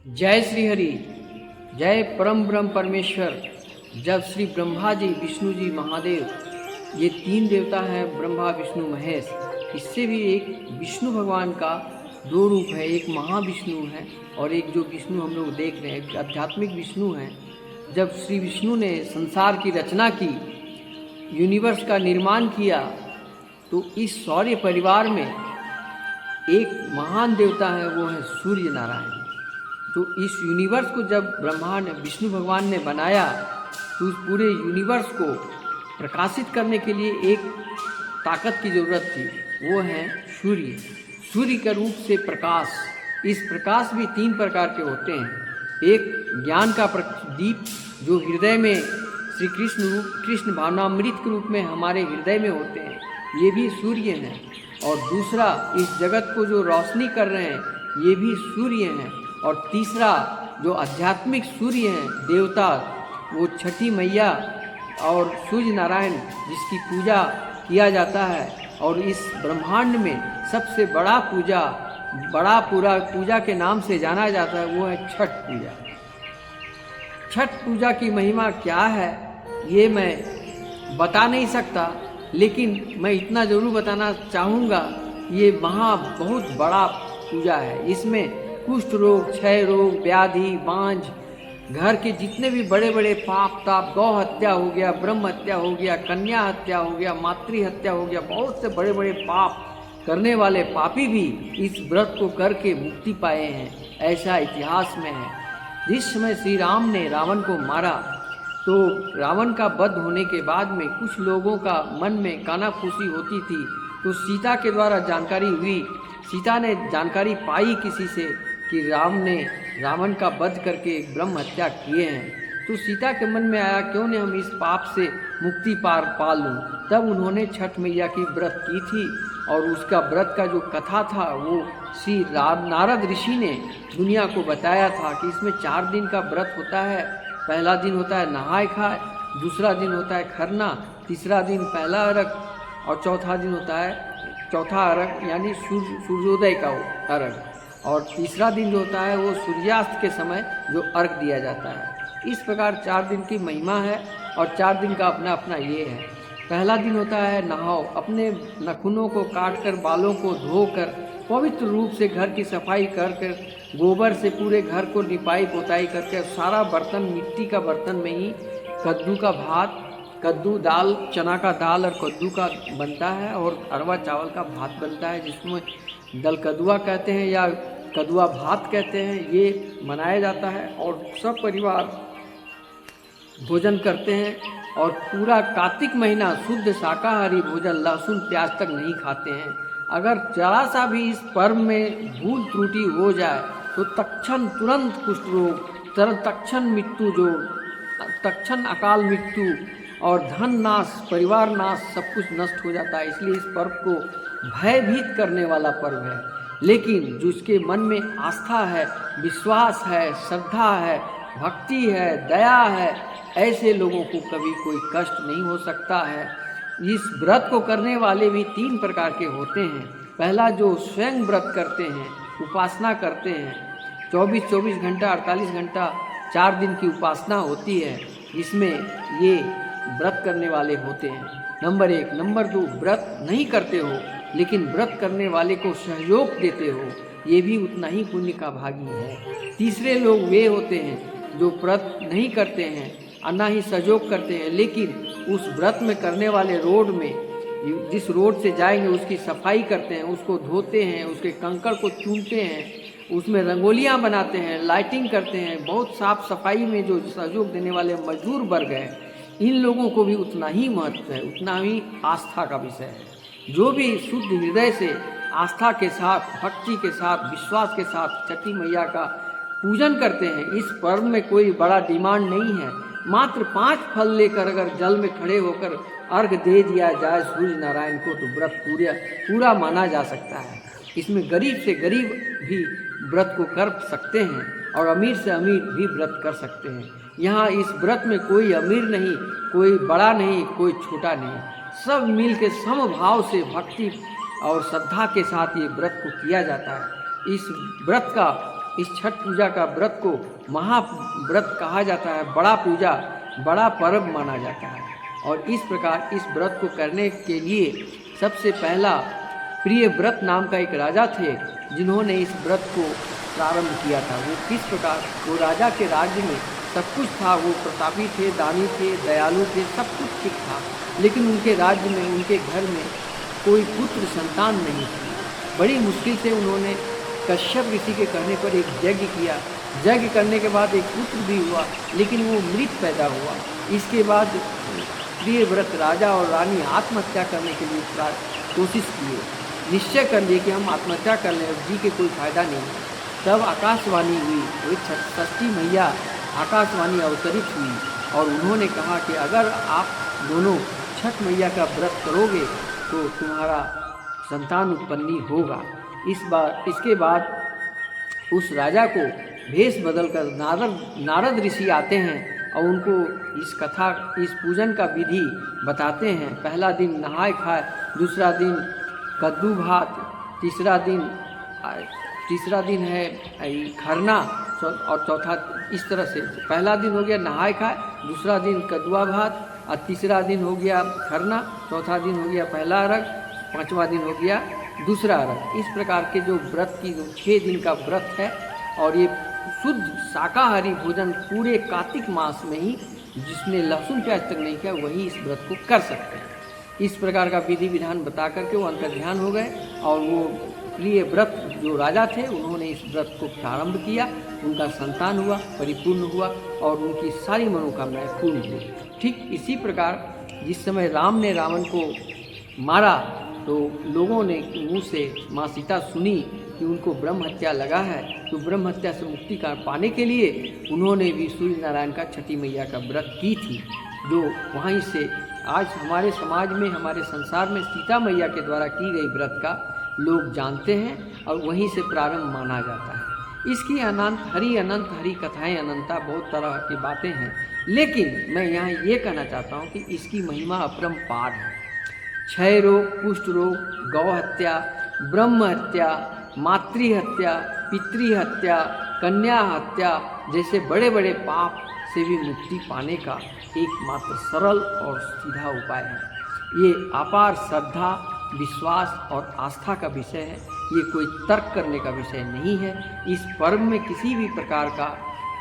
जय श्री हरि। जय परम ब्रह्म परमेश्वर। जब श्री ब्रह्मा जी, विष्णु जी, महादेव, ये तीन देवता हैं, ब्रह्मा विष्णु महेश, इससे भी एक विष्णु भगवान का दो रूप है, एक महाविष्णु है और एक जो विष्णु हम लोग देख रहे हैं आध्यात्मिक विष्णु हैं। जब श्री विष्णु ने संसार की रचना की, यूनिवर्स का निर्माण किया, तो इस सौर्य परिवार में एक महान देवता है, वो है सूर्य नारायण। तो इस यूनिवर्स को जब ब्रह्मा ने, विष्णु भगवान ने बनाया, तो उस पूरे यूनिवर्स को प्रकाशित करने के लिए एक ताकत की ज़रूरत थी, वो है सूर्य। सूर्य के रूप से प्रकाश। इस प्रकाश भी तीन प्रकार के होते हैं। एक ज्ञान का दीप जो हृदय में श्री कृष्ण भावनामृत के रूप में हमारे हृदय में होते हैं, ये भी सूर्य हैं। और दूसरा, इस जगत को जो रोशनी कर रहे हैं, ये भी सूर्य हैं। और तीसरा, जो आध्यात्मिक सूर्य हैं, देवता, वो छठी मैया और सूर्य नारायण, जिसकी पूजा किया जाता है। और इस ब्रह्मांड में सबसे बड़ा पूजा के नाम से जाना जाता है, वो है छठ पूजा। छठ पूजा की महिमा क्या है, ये मैं बता नहीं सकता, लेकिन मैं इतना ज़रूर बताना चाहूँगा, ये बहुत बड़ा पूजा है। इसमें कुष्ठ रोग, क्षय रोग, व्याधि, बांझ, घर के जितने भी बड़े बड़े पाप ताप, गौ हत्या हो गया, ब्रह्म हत्या हो गया, कन्या हत्या हो गया, मातृ हत्या हो गया, बहुत से बड़े बड़े पाप करने वाले पापी भी इस व्रत को करके मुक्ति पाए हैं, ऐसा इतिहास में है। जिस समय श्री राम ने रावण को मारा, तो रावण का वध होने के बाद में कुछ लोगों का मन में कानाफूसी होती थी, तो सीता के द्वारा जानकारी हुई। सीता ने जानकारी पाई किसी से कि राम ने रावण का वध करके ब्रह्म हत्या किए हैं। तो सीता के मन में आया, क्यों न हम इस पाप से मुक्ति पा लूँ। तब उन्होंने छठ मैया की व्रत की थी, और उसका व्रत का जो कथा था, वो श्री नारद ऋषि ने दुनिया को बताया था कि इसमें 4 दिन का व्रत होता है। पहला दिन होता है नहाय खाए, दूसरा दिन होता है खरना, तीसरा दिन पहला अर्घ, और चौथा दिन होता है चौथा अर्घ यानी सूर्योदय का अर्घ, और तीसरा दिन जो होता है वो सूर्यास्त के समय जो अर्घ दिया जाता है। इस प्रकार 4 दिन की महिमा है, और 4 दिन का अपना अपना ये है। पहला दिन होता है नहाओ, अपने नाखूनों को काट कर, बालों को धोकर, पवित्र रूप से घर की सफाई कर कर, गोबर से पूरे घर को निपाई पोताई करके, सारा बर्तन मिट्टी का बर्तन में ही कद्दू का भात, कद्दू दाल, चना का दाल और कद्दू का बनता है, और अरवा चावल का भात बनता है, जिसमें दल कदुआ कहते हैं या कदुआ भात कहते हैं, ये मनाया जाता है। और सब परिवार भोजन करते हैं, और पूरा कार्तिक महीना शुद्ध शाकाहारी भोजन, लहसुन प्याज तक नहीं खाते हैं। अगर जरा सा भी इस पर्व में भूल त्रुटि हो जाए, तो तुरंत कुष्ठ रोग, तत्क्षण अकाल मृत्यु और धन नाश, परिवार नाश, सब कुछ नष्ट हो जाता है। इसलिए इस पर्व को भयभीत करने वाला पर्व है। लेकिन जिसके मन में आस्था है, विश्वास है, श्रद्धा है, भक्ति है, दया है, ऐसे लोगों को कभी कोई कष्ट नहीं हो सकता है। इस व्रत को करने वाले भी 3 प्रकार के होते हैं। पहला, जो स्वयं व्रत करते हैं, उपासना करते हैं, 24 घंटा, 48 घंटा 4 दिन की उपासना होती है, इसमें ये व्रत करने वाले होते हैं, नंबर 1। नंबर 2, व्रत नहीं करते हो लेकिन व्रत करने वाले को सहयोग देते हो, ये भी उतना ही पुण्य का भागी है। तीसरे लोग वे होते हैं जो व्रत नहीं करते हैं और ना ही सहयोग करते हैं, लेकिन उस व्रत में करने वाले रोड में, जिस रोड से जाएंगे उसकी सफाई करते हैं, उसको धोते हैं, उसके कंकड़ को चूमते हैं, उसमें रंगोलियाँ बनाते हैं, लाइटिंग करते हैं। बहुत साफ सफाई में जो सहयोग देने वाले मजदूर वर्ग हैं, इन लोगों को भी उतना ही महत्व है, उतना ही आस्था का विषय है। जो भी शुद्ध हृदय से आस्था के साथ, भक्ति के साथ, विश्वास के साथ छठी मैया का पूजन करते हैं, इस पर्व में कोई बड़ा डिमांड नहीं है। मात्र 5 फल लेकर अगर जल में खड़े होकर अर्घ दे दिया जाए सूर्य नारायण को, तो व्रत पूरा माना जा सकता है। इसमें गरीब से गरीब भी व्रत को कर सकते हैं, और अमीर से अमीर भी व्रत कर सकते हैं। यहाँ इस व्रत में कोई अमीर नहीं, कोई बड़ा नहीं, कोई छोटा नहीं, सब मिल के समभाव से भक्ति और श्रद्धा के साथ ये व्रत को किया जाता है। इस व्रत का इस छठ पूजा का व्रत को महाव्रत कहा जाता है, बड़ा पूजा, बड़ा पर्व माना जाता है। और इस प्रकार इस व्रत को करने के लिए सबसे पहला प्रिय व्रत नाम का एक राजा थे, जिन्होंने इस व्रत को प्रारंभ किया था। वो किस प्रकार, वो राजा के राज्य में सब कुछ था, वो प्रतापी थे, दानी थे, दयालु थे, सब कुछ ठीक था, लेकिन उनके राज्य में, उनके घर में कोई पुत्र संतान नहीं थी। बड़ी मुश्किल से उन्होंने कश्यप ऋषि के कहने पर एक यज्ञ किया। यज्ञ करने के बाद एक पुत्र भी हुआ, लेकिन वो मृत पैदा हुआ। इसके बाद प्रिय व्रत राजा और रानी आत्महत्या करने के लिए कोशिश किए, निश्चय कर लिए कि हम आत्महत्या कर लें, जी के कोई फायदा नहीं है। तब आकाशवाणी हुई, वही षष्ठी मैया आकाशवाणी अवतरित हुई और उन्होंने कहा कि अगर आप दोनों छठ मैया का व्रत करोगे तो तुम्हारा संतान उत्पत्ति होगा। इसके बाद उस राजा को भेष बदलकर नारद ऋषि आते हैं और उनको इस पूजन का विधि बताते हैं। पहला दिन नहाए खाए, दूसरा दिन कद्दू भात, तीसरा दिन है खरना और चौथा, इस तरह से पहला दिन हो गया नहाए खाए, दूसरा दिन कद्दुआ भात और तीसरा दिन हो गया खरना, चौथा दिन हो गया पहला अर्घ, पांचवा दिन हो गया दूसरा अर्घ। इस प्रकार के जो व्रत की 6 दिन का व्रत है और ये शुद्ध शाकाहारी भोजन पूरे कार्तिक मास में ही, जिसने लहसुन प्याज तक नहीं किया, वही इस व्रत को कर सकते हैं। इस प्रकार का विधि विधान बता करके वो अंतर्ध्यान हो गए और वो प्रिय व्रत जो राजा थे उन्होंने इस व्रत को प्रारंभ किया। उनका संतान हुआ, परिपूर्ण हुआ और उनकी सारी मनोकामनाएं पूर्ण हुई। ठीक इसी प्रकार जिस समय राम ने रावण को मारा तो लोगों ने मुँह से माँ सीता सुनी कि उनको ब्रह्म हत्या लगा है, तो ब्रह्म हत्या से मुक्ति का पाने के लिए उन्होंने भी सूर्य नारायण का छठी मैया का व्रत की थी, जो वहीं से आज हमारे समाज में, हमारे संसार में सीता मैया के द्वारा की गई व्रत का लोग जानते हैं और वहीं से प्रारंभ माना जाता है। इसकी अनंत हरी कथाएं अनंता, बहुत तरह की बातें हैं, लेकिन मैं यहाँ ये कहना चाहता हूँ कि इसकी महिमा अपरंपार है। क्षय रोग, कुष्ठ रोग, गौ हत्या, ब्रह्म हत्या, मातृहत्या, पितृहत्या, कन्या हत्या जैसे बड़े बड़े पाप से भी मुक्ति पाने का एकमात्र सरल और सीधा उपाय है। ये अपार श्रद्धा, विश्वास और आस्था का विषय है, ये कोई तर्क करने का विषय नहीं है। इस पर्व में किसी भी प्रकार का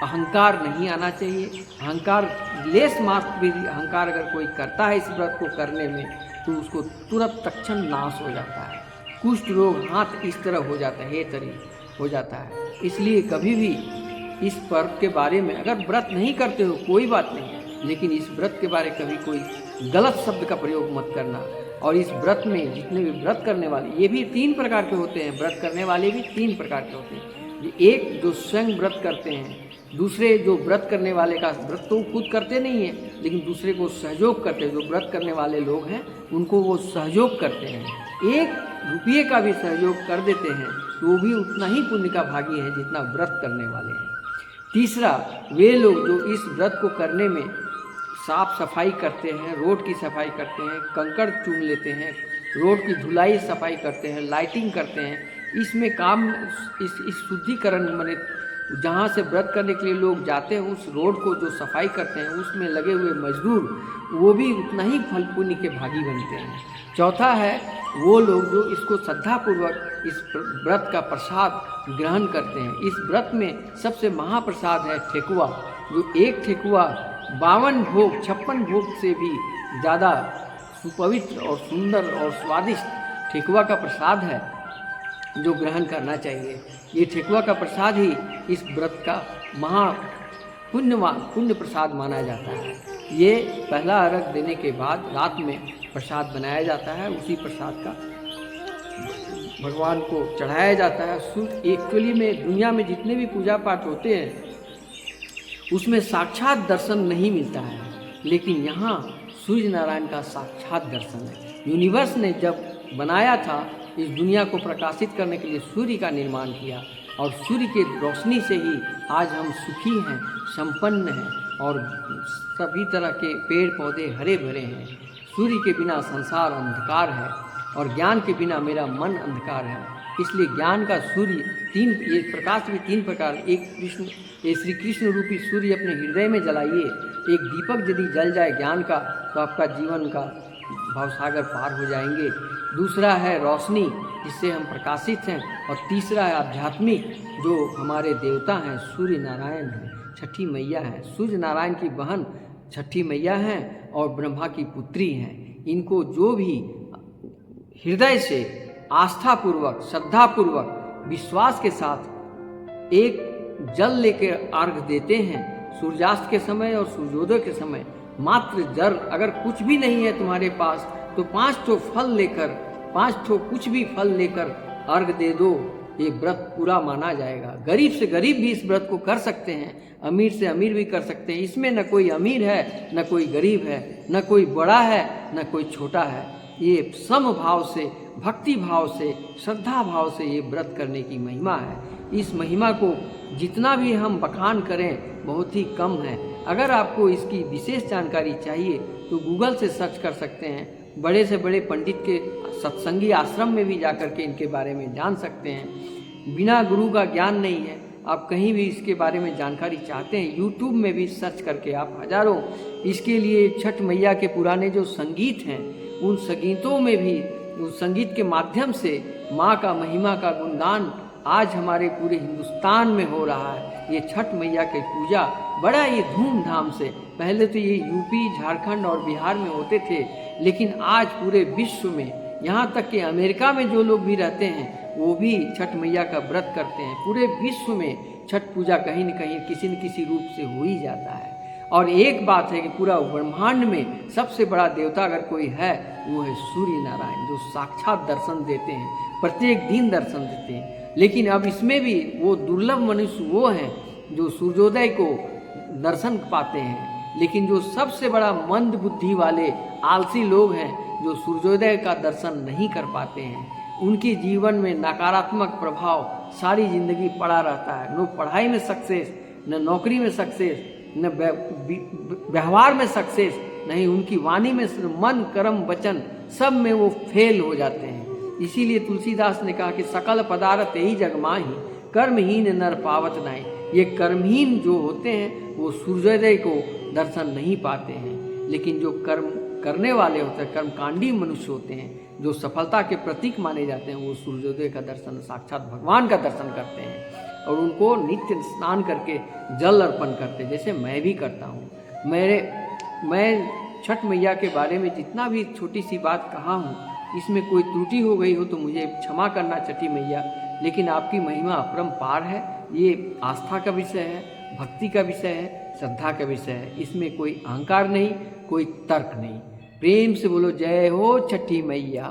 अहंकार नहीं आना चाहिए। अहंकार, लेस मात्र भी अहंकार अगर कोई करता है इस व्रत को करने में तो उसको तुरंत तत्क्षण नाश हो जाता है। कुष्ठ रोग, हाथ इस तरह हो जाता है, ये तरी हो जाता है। इसलिए कभी भी इस पर्व के बारे में अगर व्रत नहीं करते हो कोई बात नहीं, लेकिन इस व्रत के बारे कभी कोई गलत शब्द का प्रयोग मत करना। और इस व्रत में जितने भी व्रत करने वाले, ये भी 3 प्रकार के होते हैं, व्रत करने वाले भी 3 प्रकार के होते हैं। एक जो स्वयं व्रत करते हैं, दूसरे जो व्रत करने वाले का व्रत तो खुद करते नहीं हैं लेकिन दूसरे को सहयोग करते हैं। जो व्रत करने वाले लोग हैं उनको वो सहयोग करते हैं, 1 रुपये का भी सहयोग कर देते हैं तो वो भी उतना ही पुण्य का भागी है जितना व्रत करने वाले हैं। तीसरा, वे लोग जो इस व्रत को करने में साफ सफाई करते हैं, रोड की सफाई करते हैं, कंकड़ चून लेते हैं, रोड की धुलाई सफाई करते हैं, लाइटिंग करते हैं, इसमें काम इस शुद्धिकरण माने जहाँ से व्रत करने के लिए लोग जाते हैं उस रोड को जो सफाई करते हैं उसमें लगे हुए मजदूर वो भी उतना ही फल पुण्य के भागी बनते हैं। चौथा है वो लोग जो इसको श्रद्धापूर्वक इस व्रत का प्रसाद ग्रहण करते हैं। इस व्रत में सबसे महाप्रसाद है ठेकुआ, जो एक ठेकुआ 52 भोग 56 भोग से भी ज़्यादा सुपवित्र और सुंदर और स्वादिष्ट ठेकुआ का प्रसाद है जो ग्रहण करना चाहिए। ये ठेकुआ का प्रसाद ही इस व्रत का पुण्य प्रसाद माना जाता है। ये पहला अर्घ देने के बाद रात में प्रसाद बनाया जाता है, उसी प्रसाद का भगवान को चढ़ाया जाता है। एक्चुअली में दुनिया में जितने भी पूजा पाठ होते हैं उसमें साक्षात दर्शन नहीं मिलता है, लेकिन यहाँ सूर्य नारायण का साक्षात दर्शन है। यूनिवर्स ने जब बनाया था इस दुनिया को प्रकाशित करने के लिए सूर्य का निर्माण किया और सूर्य के रोशनी से ही आज हम सुखी हैं, संपन्न हैं और सभी तरह के पेड़ पौधे हरे भरे हैं। सूर्य के बिना संसार अंधकार है और ज्ञान के बिना मेरा मन अंधकार है। इसलिए ज्ञान का सूर्य तीन, ये प्रकाश भी तीन प्रकार, एक ये श्री कृष्ण रूपी सूर्य अपने हृदय में जलाइए। एक दीपक यदि जल जाए ज्ञान का तो आपका जीवन का भवसागर पार हो जाएंगे। दूसरा है रोशनी, जिससे हम प्रकाशित हैं। और तीसरा है आध्यात्मिक, जो हमारे देवता हैं, सूर्य नारायण हैं, छठी मैया हैं। सूर्य नारायण की बहन छठी मैया हैं और ब्रह्मा की पुत्री हैं। इनको जो भी हृदय से आस्थापूर्वक, श्रद्धापूर्वक, विश्वास के साथ एक जल लेकर अर्घ देते हैं, सूर्यास्त के समय और सूर्योदय के समय, मात्र जल, अगर कुछ भी नहीं है तुम्हारे पास तो 5 ठो फल लेकर, 5 ठो कुछ भी फल लेकर अर्घ दे दो, ये व्रत पूरा माना जाएगा। गरीब से गरीब भी इस व्रत को कर सकते हैं, अमीर से अमीर भी कर सकते हैं। इसमें न कोई अमीर है, न कोई गरीब है, न कोई बड़ा है, न कोई छोटा है। ये सम भाव से, भक्ति भाव से, श्रद्धा भाव से ये व्रत करने की महिमा है। इस महिमा को जितना भी हम बखान करें बहुत ही कम है। अगर आपको इसकी विशेष जानकारी चाहिए तो गूगल से सर्च कर सकते हैं। बड़े से बड़े पंडित के सत्संगी आश्रम में भी जाकर के इनके बारे में जान सकते हैं। बिना गुरु का ज्ञान नहीं है। आप कहीं भी इसके बारे में जानकारी चाहते हैं, यूट्यूब में भी सर्च करके आप हजारों, इसके लिए छठ मैया के पुराने जो संगीत हैं, उन संगीतों में भी, उस संगीत के माध्यम से माँ का महिमा का गुणगान आज हमारे पूरे हिंदुस्तान में हो रहा है। ये छठ मैया की पूजा बड़ा ही धूमधाम से, पहले तो ये यूपी, झारखंड और बिहार में होते थे, लेकिन आज पूरे विश्व में, यहाँ तक कि अमेरिका में जो लोग भी रहते हैं वो भी छठ मैया का व्रत करते हैं। पूरे विश्व में छठ पूजा कहीं न कहीं किसी न किसी रूप से हो ही जाता है। और एक बात है कि पूरा ब्रह्मांड में सबसे बड़ा देवता अगर कोई है वो है सूर्य नारायण, जो साक्षात दर्शन देते हैं, प्रत्येक दिन दर्शन देते हैं। लेकिन अब इसमें भी वो दुर्लभ मनुष्य वो हैं जो सूर्योदय को दर्शन पाते हैं, लेकिन जो सबसे बड़ा मंद बुद्धि वाले आलसी लोग हैं जो सूर्योदय का दर्शन नहीं कर पाते हैं, उनके जीवन में नकारात्मक प्रभाव सारी जिंदगी पड़ा रहता है। न पढ़ाई में सक्सेस, न नौकरी में सक्सेस, न व्यवहार में सक्सेस, नहीं उनकी वाणी में, मन, कर्म, वचन सब में वो फेल हो जाते हैं। इसीलिए तुलसीदास ने कहा कि सकल पदार्थ यही जग माही, कर्महीन नर पावत नाहीं। ये कर्महीन जो होते हैं वो सूर्योदय को दर्शन नहीं पाते हैं, लेकिन जो कर्म करने वाले होते हैं, कर्मकांडी मनुष्य होते हैं, जो सफलता के प्रतीक माने जाते हैं, वो सूर्योदय का दर्शन, साक्षात भगवान का दर्शन करते हैं और उनको नित्य स्नान करके जल अर्पण करते हैं, जैसे मैं भी करता हूँ। मैं छठ मैया के बारे में जितना भी छोटी सी बात कहा हूँ, इसमें कोई त्रुटि हो गई हो तो मुझे क्षमा करना छठी मैया, लेकिन आपकी महिमा अपरंपार है। ये आस्था का विषय है, भक्ति का विषय है, श्रद्धा का विषय है। इसमें कोई अहंकार नहीं, कोई तर्क नहीं। प्रेम से बोलो जय हो छठी मैया।